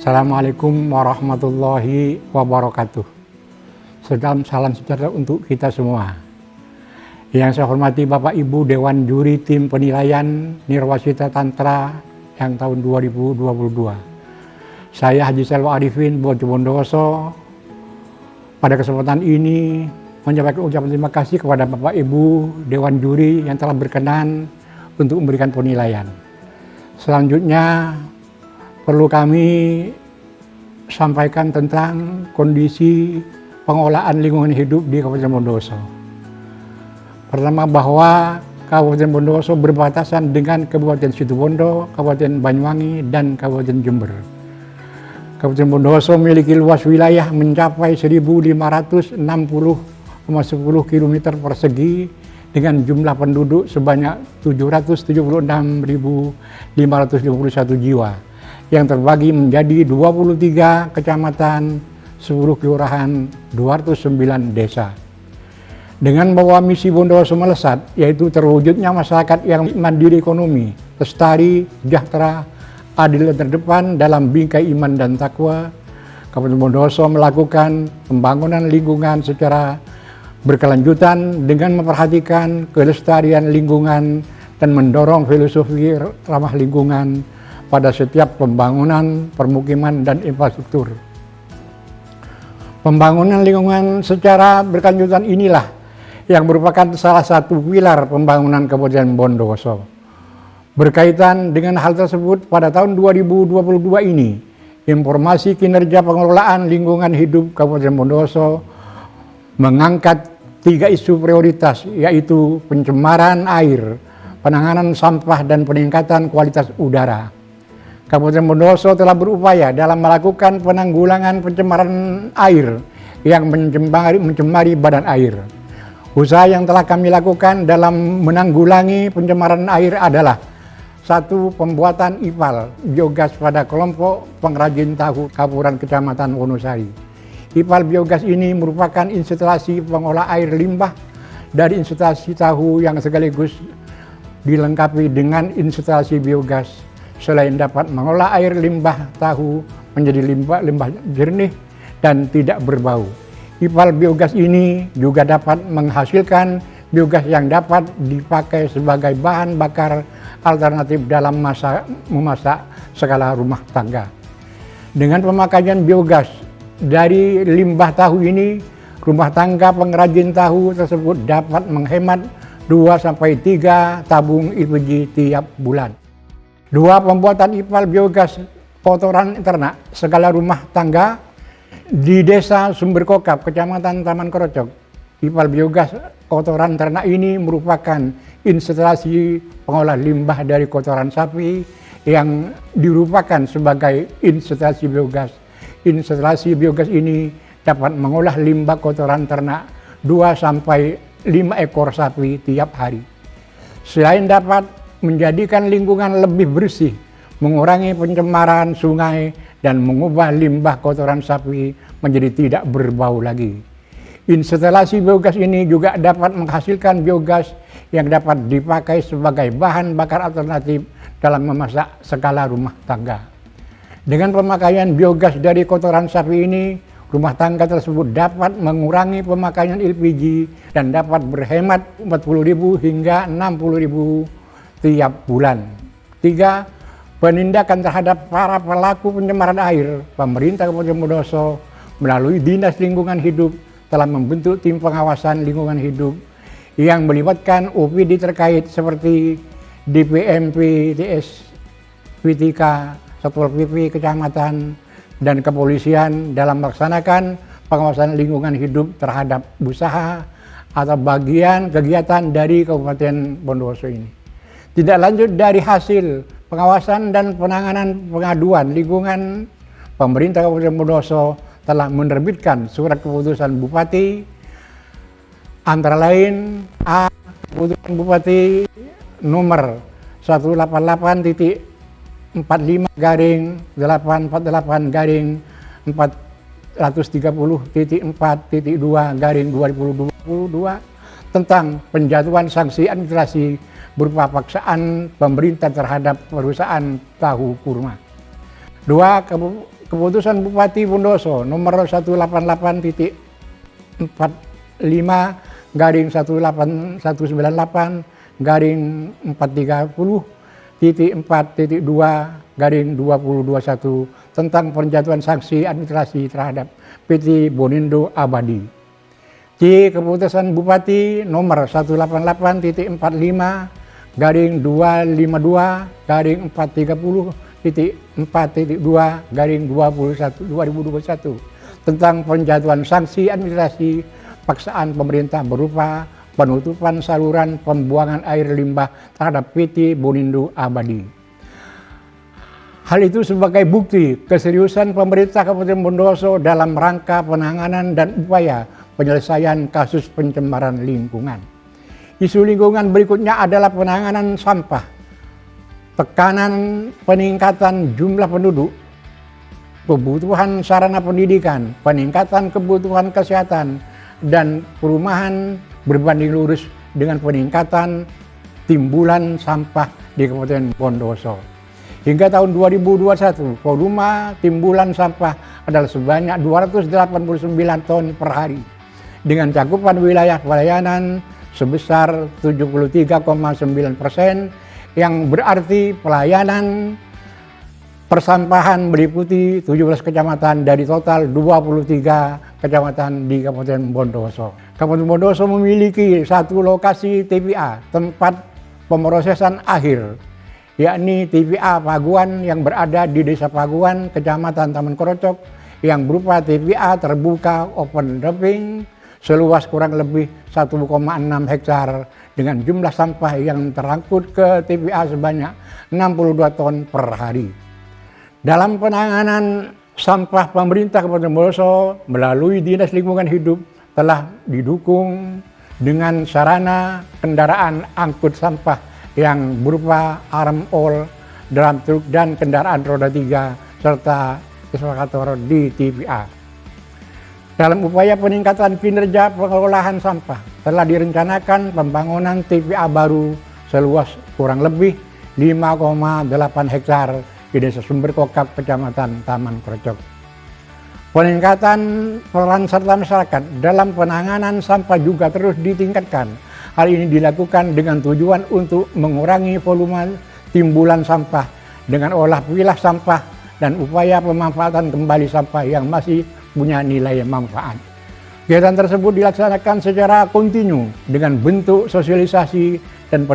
Assalamualaikum warahmatullahi wabarakatuh. Salam sejahtera untuk kita semua. Yang saya hormati Bapak Ibu Dewan Juri Tim Penilaian Nirwasita Tantra yang tahun 2022. Saya Haji Selwa Arifin Bojo Bondowoso. Pada kesempatan ini menyampaikan ucapan terima kasih kepada Bapak Ibu Dewan Juri yang telah berkenan untuk memberikan penilaian. Selanjutnya perlu kami sampaikan tentang kondisi pengelolaan lingkungan hidup di Kabupaten Bondowoso. Pertama, bahwa Kabupaten Bondowoso berbatasan dengan Kabupaten Situbondo, Kabupaten Banyuwangi, dan Kabupaten Jember. Kabupaten Bondowoso memiliki luas wilayah mencapai 1.560,10 km persegi dengan jumlah penduduk sebanyak 776.551 jiwa yang terbagi menjadi 23 kecamatan, 10 kelurahan, 209 desa. Dengan membawa misi Bondowoso Melesat, yaitu terwujudnya masyarakat yang mandiri ekonomi, lestari, sejahtera, adil dan terdepan dalam bingkai iman dan takwa, Kabupaten Bondowoso melakukan pembangunan lingkungan secara berkelanjutan dengan memperhatikan kelestarian lingkungan dan mendorong filosofi ramah lingkungan pada setiap pembangunan, permukiman, dan infrastruktur. Pembangunan lingkungan secara berkelanjutan inilah yang merupakan salah satu pilar pembangunan Kabupaten Bondowoso. Berkaitan dengan hal tersebut, pada tahun 2022 ini, informasi kinerja pengelolaan lingkungan hidup Kabupaten Bondowoso mengangkat 3 isu prioritas, yaitu pencemaran air, penanganan sampah, dan peningkatan kualitas udara. Kabupaten Bondowoso telah berupaya dalam melakukan penanggulangan pencemaran air yang mencemari badan air. Usaha yang telah kami lakukan dalam menanggulangi pencemaran air adalah: 1. Pembuatan IPAL biogas pada kelompok pengrajin tahu Kapuran Kecamatan Wonosari. IPAL biogas ini merupakan instalasi pengolah air limbah dari instalasi tahu yang sekaligus dilengkapi dengan instalasi biogas. Selain dapat mengolah air limbah tahu menjadi limbah jernih dan tidak berbau, IPAL biogas ini juga dapat menghasilkan biogas yang dapat dipakai sebagai bahan bakar alternatif dalam memasak skala rumah tangga. Dengan pemakaian biogas dari limbah tahu ini, rumah tangga pengrajin tahu tersebut dapat menghemat 2-3 tabung LPG tiap bulan. 2. Pembuatan IPAL biogas kotoran ternak skala rumah tangga di Desa Sumberkokap, Kecamatan Taman Krocok. IPAL biogas kotoran ternak ini merupakan instalasi pengolah limbah dari kotoran sapi yang dirupakan sebagai instalasi biogas. Instalasi biogas ini dapat mengolah limbah kotoran ternak 2-5 ekor sapi tiap hari. Selain dapat menjadikan lingkungan lebih bersih, mengurangi pencemaran sungai, dan mengubah limbah kotoran sapi menjadi tidak berbau lagi. Instalasi biogas ini juga dapat menghasilkan biogas yang dapat dipakai sebagai bahan bakar alternatif dalam memasak skala rumah tangga. Dengan pemakaian biogas dari kotoran sapi ini, rumah tangga tersebut dapat mengurangi pemakaian LPG dan dapat berhemat 40.000 hingga 60.000 tiap bulan. 3. Penindakan terhadap para pelaku pencemaran air. Pemerintah Kabupaten Bondowoso melalui Dinas Lingkungan Hidup telah membentuk tim pengawasan lingkungan hidup yang melibatkan OPD terkait seperti DPMP, TS, PTK, Satpol PP Kecamatan, dan kepolisian dalam melaksanakan pengawasan lingkungan hidup terhadap usaha atau bagian kegiatan dari Kabupaten Bondowoso ini. Tidak lanjut dari hasil pengawasan dan penanganan pengaduan lingkungan, pemerintah Kabupaten Bondowoso telah menerbitkan surat keputusan Bupati, antara lain A. Keputusan Bupati nomor 188-45-430.4.2/2022 tentang penjatuhan sanksi administrasi berupa paksaan pemerintah terhadap perusahaan tahu kurma. 2. keputusan Bupati Bondowoso nomor 188-118-430.4.2/2021 tentang penjatuhan sanksi administrasi terhadap PT Bonindo Abadi. C. Keputusan Bupati nomor 188-252/430.4.2/2021 tentang penjatuhan sanksi administrasi paksaan pemerintah berupa penutupan saluran pembuangan air limbah terhadap PT Bonindo Abadi. Hal itu sebagai bukti keseriusan pemerintah Kabupaten Bondowoso dalam rangka penanganan dan upaya penyelesaian kasus pencemaran lingkungan. Isu lingkungan berikutnya adalah penanganan sampah, tekanan peningkatan jumlah penduduk, kebutuhan sarana pendidikan, peningkatan kebutuhan kesehatan, dan perumahan berbanding lurus dengan peningkatan timbulan sampah di Kabupaten Bondowoso. Hingga tahun 2021, volume timbulan sampah adalah sebanyak 289 ton per hari, dengan cakupan wilayah pelayanan sebesar 73,9%, yang berarti pelayanan persampahan meliputi 17 kecamatan dari total 23 kecamatan di Kabupaten Bondowoso. Kabupaten Bondowoso memiliki satu lokasi TPA, tempat pemrosesan akhir, yakni TPA Paguan yang berada di Desa Paguan, Kecamatan Taman Krocok, yang berupa TPA terbuka open dumping seluas kurang lebih 1,6 hektar dengan jumlah sampah yang terangkut ke TPA sebanyak 62 ton per hari. Dalam penanganan sampah, pemerintah Kabupaten Bondowoso melalui Dinas Lingkungan Hidup telah didukung dengan sarana kendaraan angkut sampah yang berupa arm all, drum truk, dan kendaraan roda 3 serta ekskavator di TPA. Dalam upaya peningkatan kinerja pengelolaan sampah, telah direncanakan pembangunan TPA baru seluas kurang lebih 5,8 hektar di Desa Sumber Kokap, Kecamatan Taman Krocok. Peningkatan peran serta masyarakat dalam penanganan sampah juga terus ditingkatkan. Hal ini dilakukan dengan tujuan untuk mengurangi volume timbulan sampah dengan olah pilah sampah dan upaya pemanfaatan kembali sampah yang masih punya nilai manfaat. Kegiatan tersebut dilaksanakan secara kontinu dengan bentuk sosialisasi dan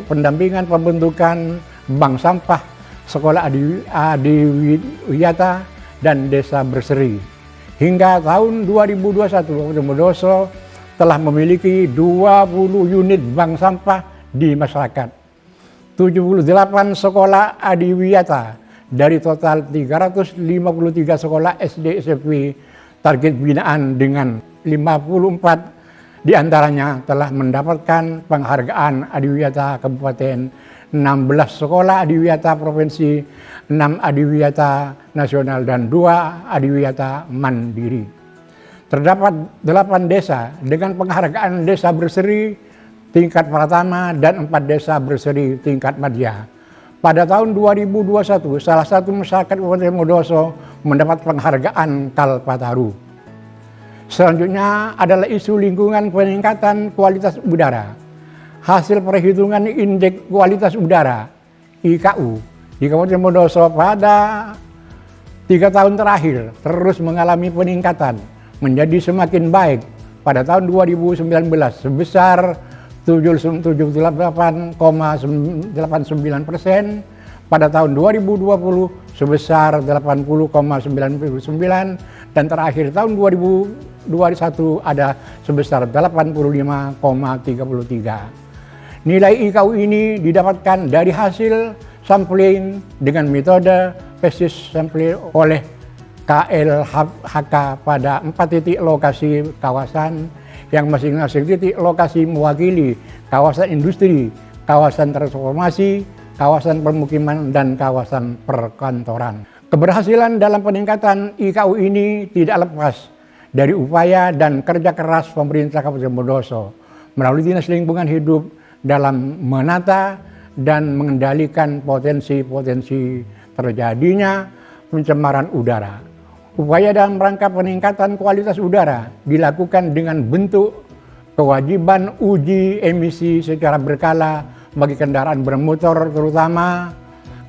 pendampingan pembentukan bank sampah, sekolah adiwiyata, dan desa berseri. Hingga tahun 2021, Kabupaten Bondowoso telah memiliki 20 unit bank sampah di masyarakat, 78 sekolah adiwiyata dari total 353 sekolah SD SMP target binaan, dengan 54 diantaranya telah mendapatkan penghargaan adiwiyata kabupaten, 16 sekolah adiwiyata provinsi, 6 adiwiyata nasional, dan 2 adiwiyata mandiri. Terdapat 8 desa dengan penghargaan desa berseri tingkat pertama dan 4 desa berseri tingkat madya. Pada tahun 2021, salah satu masyarakat Kabupaten Bondowoso mendapat penghargaan Kalpataru. Selanjutnya adalah isu lingkungan peningkatan kualitas udara. Hasil perhitungan indeks kualitas udara IKU di Kabupaten Bondowoso pada 3 tahun terakhir terus mengalami peningkatan menjadi semakin baik. Pada tahun 2019 sebesar 78,89%, pada tahun 2020 sebesar 80,99%, dan terakhir tahun 2021 ada sebesar 85,33. Nilai IKU ini didapatkan dari hasil sampling dengan metode PESIS sampling oleh KLHK pada 4 titik lokasi kawasan, yang masing-masing titik lokasi mewakili kawasan industri, kawasan transformasi, kawasan permukiman, dan kawasan perkantoran. Keberhasilan dalam peningkatan IKU ini tidak lepas dari upaya dan kerja keras pemerintah Kabupaten Bondowoso melalui Dinas Lingkungan Hidup dalam menata dan mengendalikan potensi-potensi terjadinya pencemaran udara. Upaya dalam rangka peningkatan kualitas udara dilakukan dengan bentuk kewajiban uji emisi secara berkala bagi kendaraan bermotor, terutama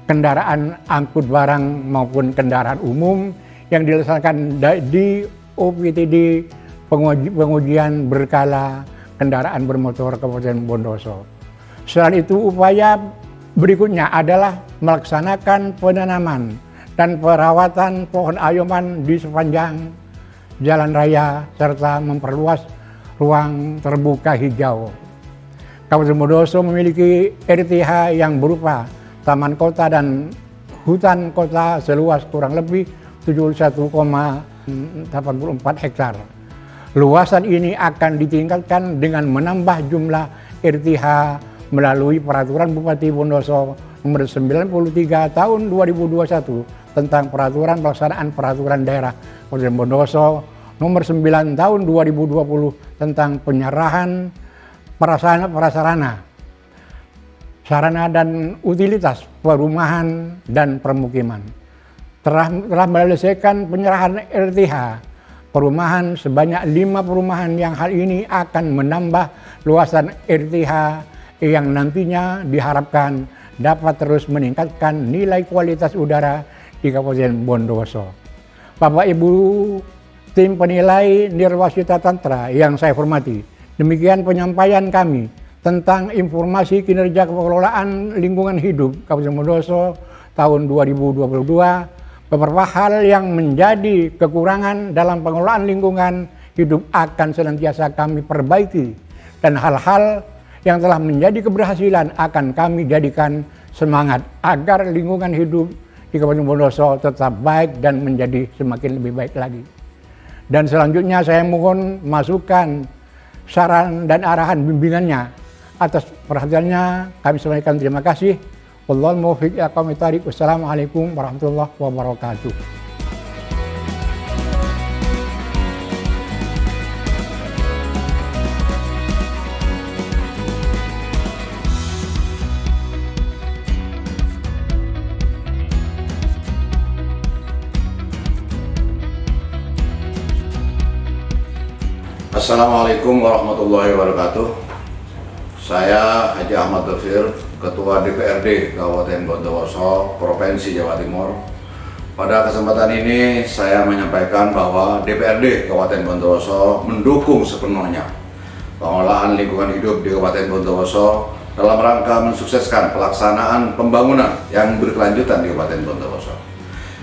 kendaraan angkut barang maupun kendaraan umum yang dilaksanakan di OPTD pengujian berkala kendaraan bermotor Kabupaten Bondowoso. Selain itu, upaya berikutnya adalah melaksanakan penanaman dan perawatan pohon ayoman di sepanjang jalan raya serta memperluas ruang terbuka hijau. Kabupaten Bondowoso memiliki RTH yang berupa taman kota dan hutan kota seluas kurang lebih 71,84 hektar. Luasan ini akan ditingkatkan dengan menambah jumlah RTH melalui Peraturan Bupati Bondowoso Nomor 93 Tahun 2021 tentang Peraturan Pelaksanaan Peraturan Daerah Kabupaten Bondowoso Nomor 9 Tahun 2020 tentang penyerahan prasarana, sarana dan utilitas perumahan dan permukiman. Telah menyelesaikan penyerahan RTH perumahan sebanyak 5 perumahan yang hal ini akan menambah luasan RTH yang nantinya diharapkan dapat terus meningkatkan nilai kualitas udara di Kabupaten Bondowoso. Bapak Ibu tim penilai Nirwasita Tantra yang saya hormati, demikian penyampaian kami tentang informasi kinerja pengelolaan lingkungan hidup Kabupaten Bondowoso tahun 2022. Beberapa hal yang menjadi kekurangan dalam pengelolaan lingkungan hidup akan senantiasa kami perbaiki, dan hal-hal yang telah menjadi keberhasilan akan kami jadikan semangat agar lingkungan hidup di Kabupaten Bondowoso tetap baik dan menjadi semakin lebih baik lagi. Dan selanjutnya saya mohon masukan, saran dan arahan bimbingannya. Atas perhatiannya kami sampaikan terima kasih. Wallahul muwaffiq ila aqwamit thoriq. Wassalamualaikum warahmatullahi wabarakatuh. Assalamualaikum warahmatullahi wabarakatuh. Saya Haji Ahmad Dhafir, Ketua DPRD Kabupaten Bondowoso, Provinsi Jawa Timur. Pada kesempatan ini saya menyampaikan bahwa DPRD Kabupaten Bondowoso mendukung sepenuhnya pengelolaan lingkungan hidup di Kabupaten Bondowoso dalam rangka mensukseskan pelaksanaan pembangunan yang berkelanjutan di Kabupaten Bondowoso.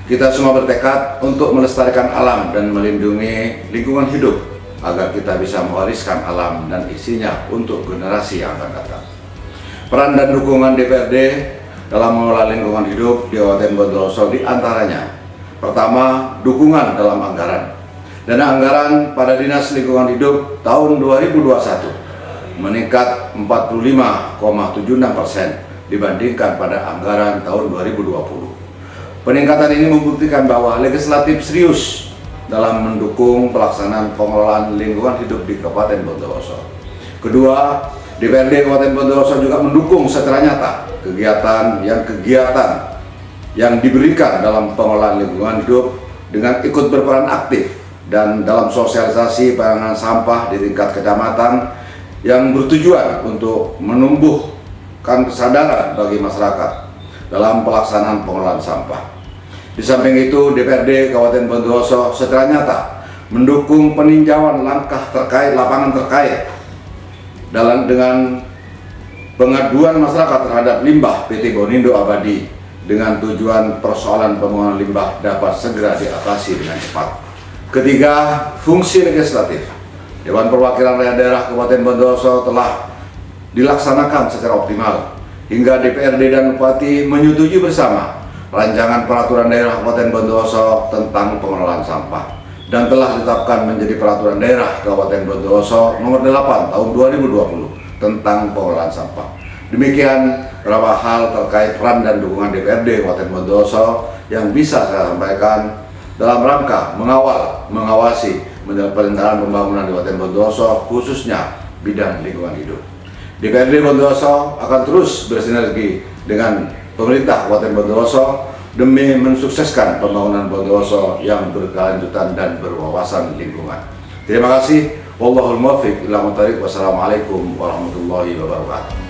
Kita semua bertekad untuk melestarikan alam dan melindungi lingkungan hidup agar kita bisa mewariskan alam dan isinya untuk generasi yang akan datang. Peran dan dukungan DPRD dalam mengelola lingkungan hidup di Kabupaten Bondowoso diantaranya: pertama, dukungan dalam anggaran. Dana anggaran pada Dinas Lingkungan Hidup tahun 2021 meningkat 45,76% dibandingkan pada anggaran tahun 2020. Peningkatan ini membuktikan bahwa legislatif serius dalam mendukung pelaksanaan pengelolaan lingkungan hidup di Kabupaten Bondowoso. Kedua, DPRD Kabupaten Bondowoso juga mendukung secara nyata kegiatan yang diberikan dalam pengelolaan lingkungan hidup dengan ikut berperan aktif dan dalam sosialisasi penanganan sampah di tingkat kecamatan yang bertujuan untuk menumbuhkan kesadaran bagi masyarakat dalam pelaksanaan pengelolaan sampah. Di samping itu, DPRD Kabupaten Bondowoso secara nyata mendukung peninjauan lapangan terkait dengan pengaduan masyarakat terhadap limbah PT Bonindo Abadi dengan tujuan persoalan pembuangan limbah dapat segera diatasi dengan cepat. Ketiga, fungsi legislatif. Dewan Perwakilan Rakyat Daerah Kabupaten Bondowoso telah dilaksanakan secara optimal hingga DPRD dan Bupati menyetujui bersama rancangan peraturan daerah Kabupaten Bondowoso tentang pengelolaan sampah dan telah ditetapkan menjadi peraturan daerah Kabupaten Bondowoso nomor 8 tahun 2020 tentang pengelolaan sampah. Demikian beberapa hal terkait peran dan dukungan DPRD Kabupaten Bondowoso yang bisa saya sampaikan dalam rangka mengawasi perencanaan pembangunan di Kabupaten Bondowoso, khususnya bidang lingkungan hidup. DPRD Bondowoso akan terus bersinergi dengan pemerintah Kabupaten Bondowoso demi mensukseskan pembangunan Bondowoso yang berkelanjutan dan berwawasan lingkungan. Terima kasih. Wallahul muwaffiq ila muthariq. Wassalamualaikum warahmatullahi wabarakatuh.